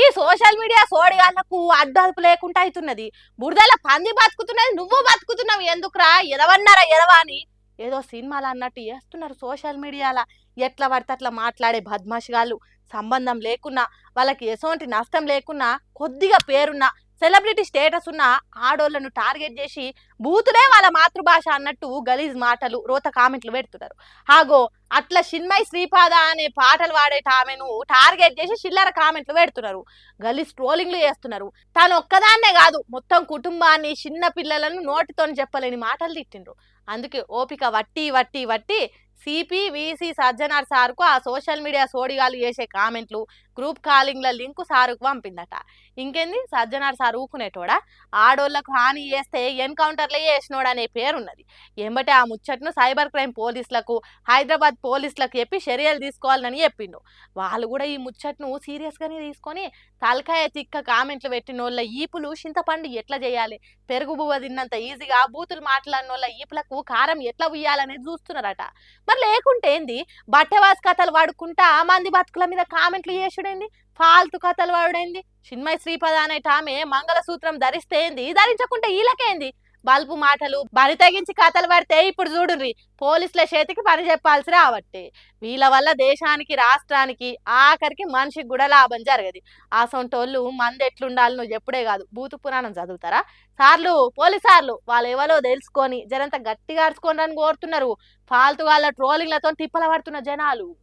ఈ social media సోడిగాళ్ళకు అడ్డు లేకుండా అవుతున్నది. బురదల పంది బతుకుతున్నది, నువ్వు బతుకుతున్నావు. ఎందుకురా ఎదవన్నారా ఎదవా అని ఏదో సినిమాలు అన్నట్టు చేస్తున్నారు సోషల్ మీడియాల. ఎట్లా పడితే అట్లా మాట్లాడే బద్మాషిగాళ్ళు, సంబంధం లేకున్నా, వాళ్ళకి ఎటువంటి నష్టం లేకున్నా, కొద్దిగా పేరున్నా, సెలబ్రిటీ స్టేటస్ ఉన్న ఆడోళ్లను టార్గెట్ చేసి బూతులే వాళ్ళ మాతృభాష అన్నట్టు గలీజ్ మాటలు రోత కామెంట్లు పెడుతున్నారు. హాగో అట్లా చిన్మయి శ్రీపాద అనే పాటలు పాడేట ఆమెను టార్గెట్ చేసి చిల్లర కామెంట్లు పెడుతున్నారు, గలీజ్ ట్రోలింగ్లు చేస్తున్నారు. తాను ఒక్కదాన్నే కాదు, మొత్తం కుటుంబాన్ని, చిన్న పిల్లలను నోటితో చెప్పలేని మాటలు తిట్టిండ్రు. అందుకే ఓపిక వట్టి వట్టి వట్టి సిపి విసి సజ్జనార్ సార్కు ఆ సోషల్ మీడియా సోడిగాలు చేసే కామెంట్లు, గ్రూప్ కాలింగ్ల లింకు సారుకు పంపిందట. ఇంకేంది, సజ్జనార్ సార్ ఊకునేటోడా? ఆడోళ్లకు హాని చేస్తే ఎన్కౌంటర్లే చేసినోడు అనే పేరున్నది. ఎంబటే ఆ ముచ్చట్ను సైబర్ క్రైమ్ పోలీసులకు, హైదరాబాద్ పోలీసులకు చెప్పి చర్యలు తీసుకోవాలని చెప్పిండు. వాళ్ళు కూడా ఈ ముచ్చట్ను సీరియస్గానే తీసుకొని తలకాయ తిక్క కామెంట్లు పెట్టినోళ్ళ ఈపులు చింతపండు ఎట్లా చేయాలి, పెరుగు బువ్వ తిన్నంత ఈజీగా బూతులు మాట్లాడినోళ్ళ ఈపులకు కారం ఎట్లా ఉయ్యాలనేది చూస్తున్నారట. మరి లేకుంటే ఏంది, బట్టవాస్ కథలు వాడుకుంటా మంది బతుకుల మీద కామెంట్లు చేసుడేంది, ఫాల్తు కథలు వాడుడేంది? చిన్మయి శ్రీపద అనేట ఆమె మంగళసూత్రం ధరిస్తే ఏంది, ధరించకుంటే ఈలకేంది? బల్బు మాటలు బరి తెగించి కథలు పడితే ఇప్పుడు చూడుర్రి, పోలీసుల చేతికి పని చెప్పాల్సి రావట్టే. వీళ్ళ వల్ల దేశానికి, రాష్ట్రానికి, ఆఖరికి మనిషికి కూడా లాభం జరగదు. అసొంటోళ్ళు మంది ఎట్లుండాలి నువ్వు ఎప్పుడే కాదు భూతు పురాణం చదువుతారా? సార్లు, పోలీసార్లు వాళ్ళు ఎవరో తెలుసుకొని జరంత గట్టిగా అరుచుకోనని కోరుతున్నారు. ఫాల్తు వాళ్ళ ట్రోలింగ్లతో తిప్పల పడుతున్న జనాలు.